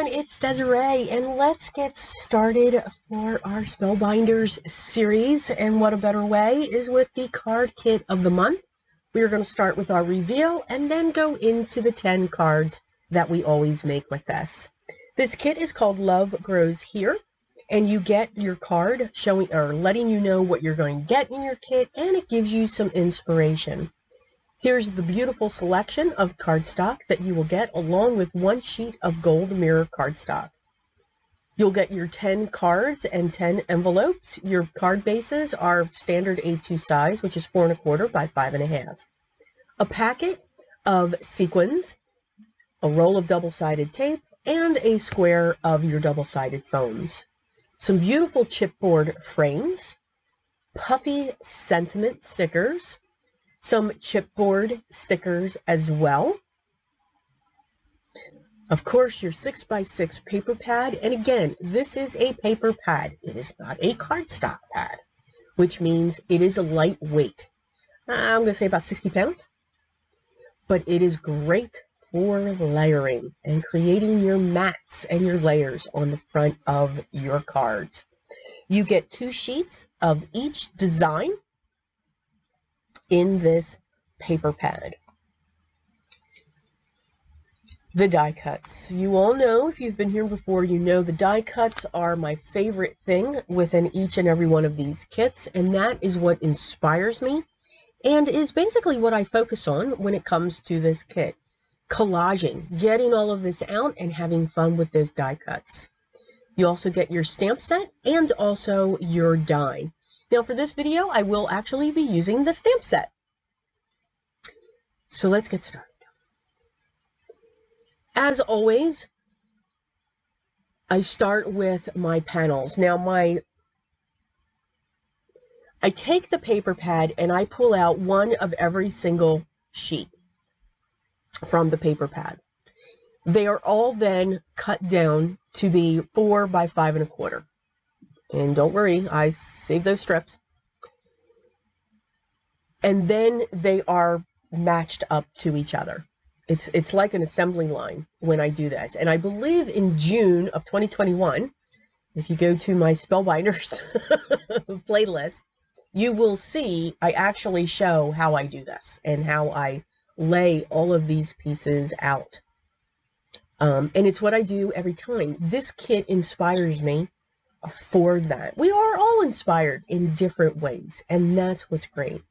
everyone, it's Desiree, and let's get started for our Spellbinders series. And what a better way is with the card kit of the month. We are going to start with our reveal and then go into the 10 cards that we always make with this. This kit is called Love Grows Here, and you get your card showing or letting you know what you're going to get in your kit, and it gives you some inspiration. Here's the beautiful selection of cardstock that you will get along with one sheet of gold mirror cardstock. You'll get your 10 cards and 10 envelopes. Your card bases are standard A2 size, which is 4 1/4 by 5 1/2. A packet of sequins, a roll of double-sided tape, and a square of your double-sided foams. Some beautiful chipboard frames, puffy sentiment stickers, some chipboard stickers as well. Of course, your 6x6 paper pad. And again, this is a paper pad. It is not a cardstock pad, which means it is a lightweight. I'm going to say about 60 pounds. But it is great for layering and creating your mats and your layers on the front of your cards. You get 2 sheets of each design in this paper pad. The die cuts. You all know, if you've been here before, you know the die cuts are my favorite thing within each and every one of these kits, and that is what inspires me and is basically what I focus on when it comes to this kit. Collaging, getting all of this out and having fun with those die cuts. You also get your stamp set and also your die. Now for this video, I will actually be using the stamp set. So let's get started. As always, I start with my panels. Now I take the paper pad and I pull out one of every single sheet from the paper pad. They are all then cut down to be 4 by 5 1/4. And don't worry, I saved those strips. And then they are matched up to each other. It's like an assembly line when I do this. And I believe in June of 2021, if you go to my Spellbinders playlist, you will see I actually show how I do this and how I lay all of these pieces out. And it's what I do every time. This kit inspires me for that. We are all inspired in different ways, and that's what's great.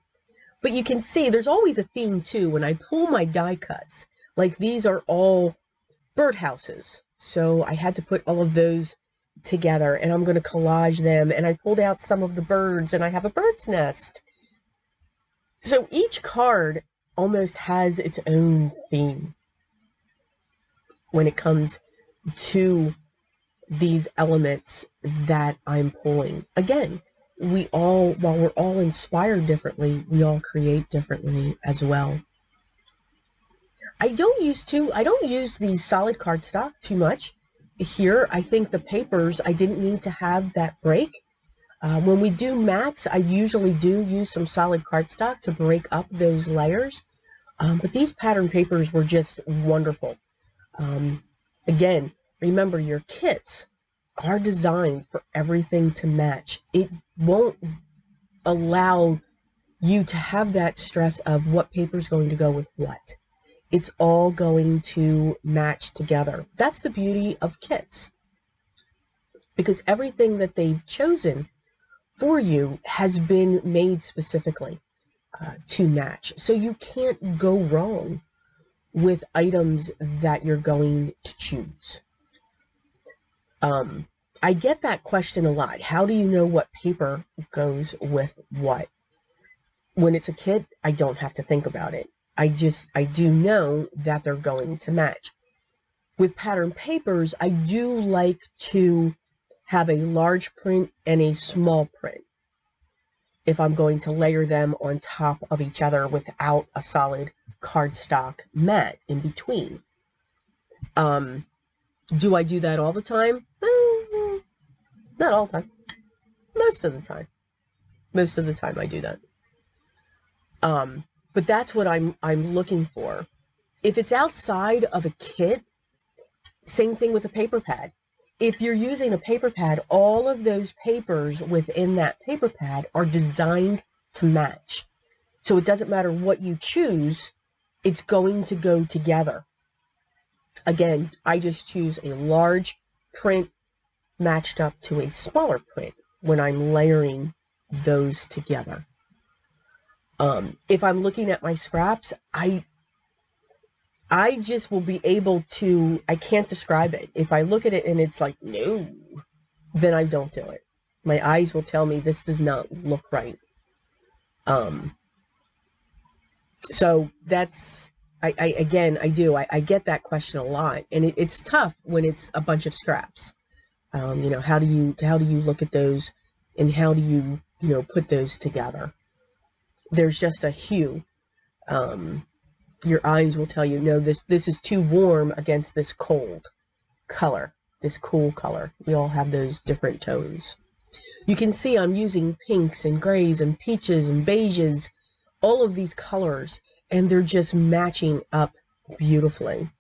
But you can see there's always a theme too. When I pull my die cuts, like these are all birdhouses, so I had to put all of those together, and I'm going to collage them, and I pulled out some of the birds, and I have a bird's nest. So each card almost has its own theme when it comes to these elements that I'm pulling. Again, while we're all inspired differently, we all create differently as well. I don't use the solid cardstock too much. Here, I think the papers, I didn't need to have that break. When we do mats, I usually do use some solid cardstock to break up those layers. But these pattern papers were just wonderful. Again, remember, your kits are designed for everything to match. It won't allow you to have that stress of what paper is going to go with what. It's all going to match together. That's the beauty of kits, because everything that they've chosen for you has been made specifically to match. So you can't go wrong with items that you're going to choose. I get that question a lot. How do you know what paper goes with what? When it's a kit, I don't have to think about it. I do know that they're going to match. With pattern papers, I do like to have a large print and a small print if I'm going to layer them on top of each other without a solid cardstock mat in between. Do I do that all the time? Not all the time. Most of the time. Most of the time I do that. But that's what I'm looking for. If it's outside of a kit, Same thing with a paper pad. If you're using a paper pad, all of those papers within that paper pad are designed to match. So it doesn't matter what you choose, it's going to go together. Again, I just choose a large print matched up to a smaller print when I'm layering those together. If I'm looking at my scraps, I just will be able to, I can't describe it. If I look at it and it's like, no, then I don't do it. My eyes will tell me this does not look right. So that's, I get that question a lot, and it's tough when it's a bunch of scraps. How do you look at those, and how do you, put those together? There's just a hue. Your eyes will tell you, no, this is too warm against this cold color, this cool color. We all have those different tones. You can see I'm using pinks and grays and peaches and beiges, all of these colors, and they're just matching up beautifully.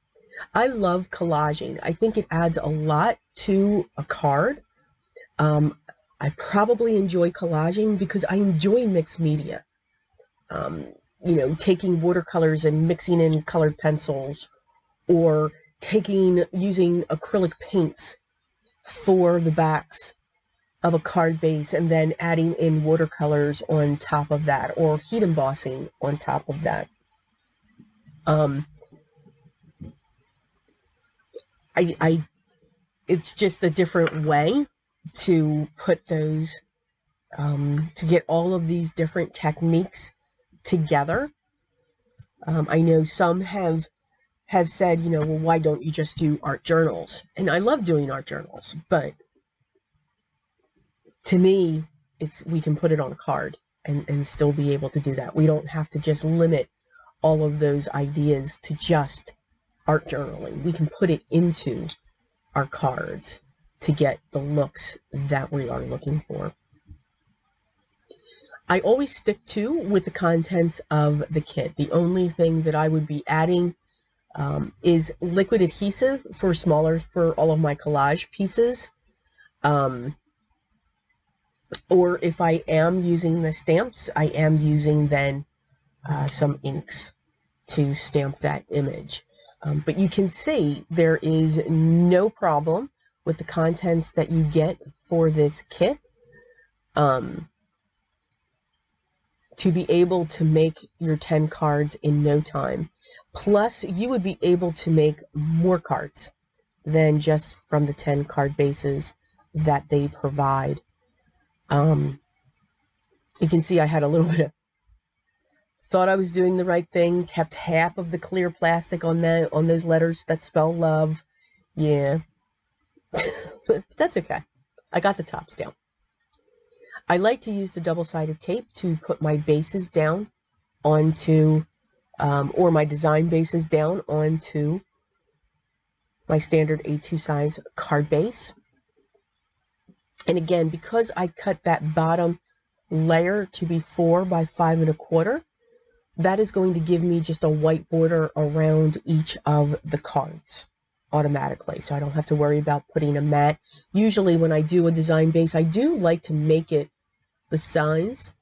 I love collaging. I think it adds a lot to a card. I probably enjoy collaging because I enjoy mixed media. Taking watercolors and mixing in colored pencils, or using acrylic paints for the backs of a card base and then adding in watercolors on top of that, or heat embossing on top of that. It's just a different way to put those, to get all of these different techniques together. I know some have said, well, why don't you just do art journals? And I love doing art journals, but to me, we can put it on a card and still be able to do that. We don't have to just limit all of those ideas to just art journaling. We can put it into our cards to get the looks that we are looking for. I always stick with the contents of the kit. The only thing that I would be adding is liquid adhesive for all of my collage pieces. Or if I am using the stamps, I am using then some inks to stamp that image. But you can see there is no problem with the contents that you get for this kit. To be able to make your 10 cards in no time. Plus, you would be able to make more cards than just from the 10 card bases that they provide. You can see I had a little bit of, thought I was doing the right thing, kept half of the clear plastic on those letters that spell love. Yeah. But that's okay. I got the tops down. I like to use the double-sided tape to put my bases down onto, or my design bases down onto my standard A2 size card base. And again, because I cut that bottom layer to be 4 by 5 1/4, that is going to give me just a white border around each of the cards automatically. So I don't have to worry about putting a mat. Usually when I do a design base, I do like to make it the size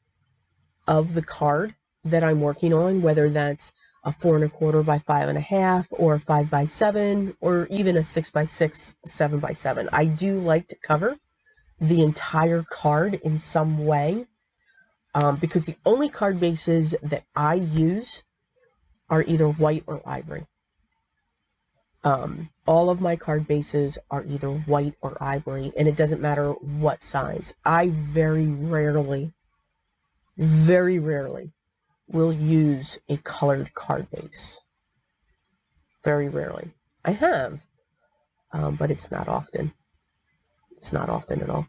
of the card that I'm working on, whether that's a 4 1/4 by 5 1/2, or 5 by 7, or even a 6 by 6, 7 by 7. I do like to cover the entire card in some way, because the only card bases that I use are either white or ivory. All of my card bases are either white or ivory, and it doesn't matter what size. I very rarely will use a colored card base. Very rarely. I have, but it's not often. It's not often at all.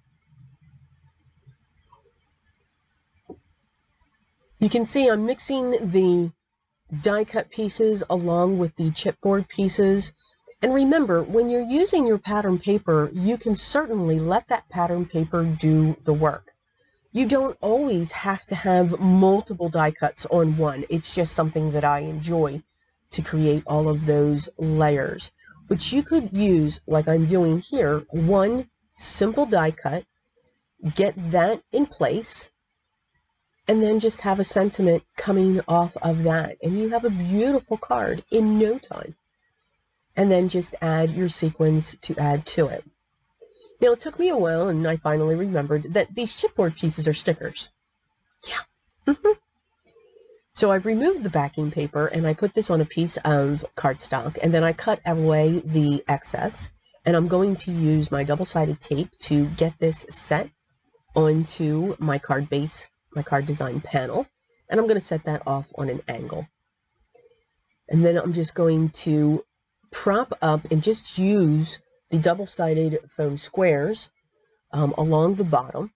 You can see I'm mixing the die cut pieces along with the chipboard pieces. And remember, when you're using your pattern paper, you can certainly let that pattern paper do the work. You don't always have to have multiple die cuts on one. It's just something that I enjoy, to create all of those layers. But you could use, like I'm doing here, one simple die cut, get that in place, and then just have a sentiment coming off of that. And you have a beautiful card in no time. And then just add your sequins to add to it. Now, it took me a while, and I finally remembered that these chipboard pieces are stickers. Yeah. So I've removed the backing paper, and I put this on a piece of cardstock, and then I cut away the excess, and I'm going to use my double-sided tape to get this set onto my card base, my card design panel, and I'm going to set that off on an angle. And then I'm just going to prop up and just use the double-sided foam squares along the bottom,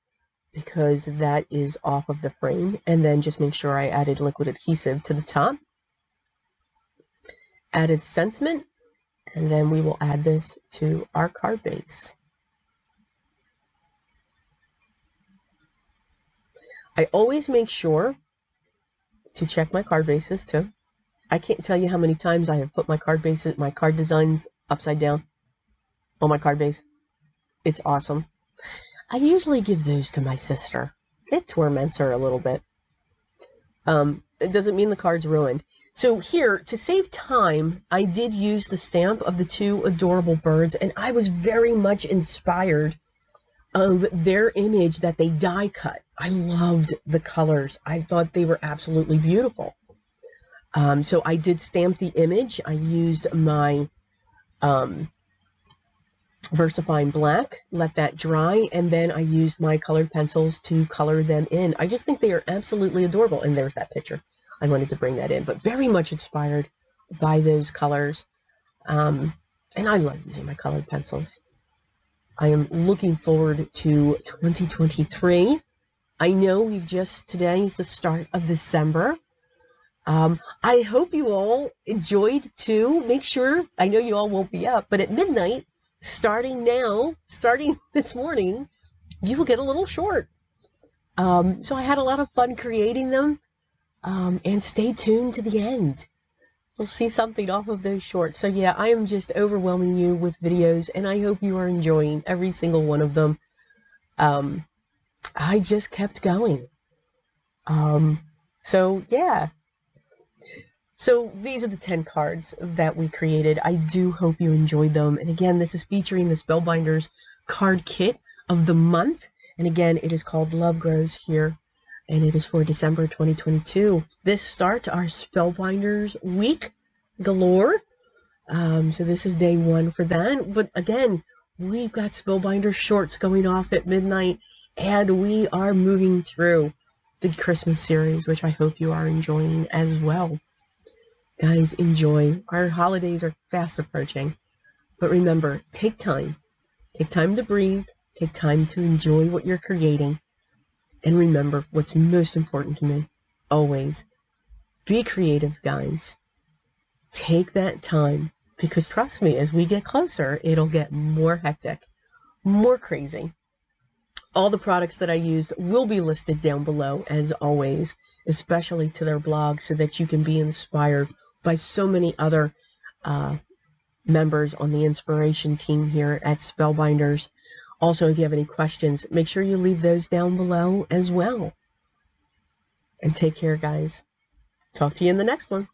because that is off of the frame, and then just make sure I added liquid adhesive to the top, added sentiment, and then we will add this to our card base. I always make sure to check my card bases too. I can't tell you how many times I have put my card bases, my card designs upside down on my card base. It's awesome. I usually give those to my sister. It torments her a little bit. It doesn't mean the card's ruined. So here, to save time, I did use the stamp of the two adorable birds, and I was very much inspired of their image that they die cut. I loved the colors. I thought they were absolutely beautiful. So I did stamp the image. I used my VersaFine black, let that dry, and then I used my colored pencils to color them in. I just think they are absolutely adorable. And there's that picture. I wanted to bring that in, but very much inspired by those colors. And I love using my colored pencils. I am looking forward to 2023. I know today is the start of December. I hope you all enjoyed too. Make sure, I know you all won't be up, but at midnight, starting this morning, you will get a little short. So I had a lot of fun creating them, and stay tuned to the end. You'll see something off of those shorts. So yeah, I am just overwhelming you with videos, and I hope you are enjoying every single one of them. I just kept going. So yeah. So these are the 10 cards that we created. I do hope you enjoyed them. And again, this is featuring the Spellbinders card kit of the month. And again, it is called Love Grows Here. And it is for December 2022. This starts our Spellbinders week galore. So this is day 1 for that. But again, we've got Spellbinders shorts going off at midnight. And we are moving through the Christmas series, which I hope you are enjoying as well. Guys, enjoy. Our holidays are fast approaching. But remember, take time. Take time to breathe. Take time to enjoy what you're creating. And remember, what's most important to me, always, be creative, guys. Take that time. Because trust me, as we get closer, it'll get more hectic, more crazy. All the products that I used will be listed down below, as always, especially to their blog, so that you can be inspired by so many other members on the inspiration team here at Spellbinders. Also, if you have any questions, make sure you leave those down below as well. And take care, guys. Talk to you in the next one.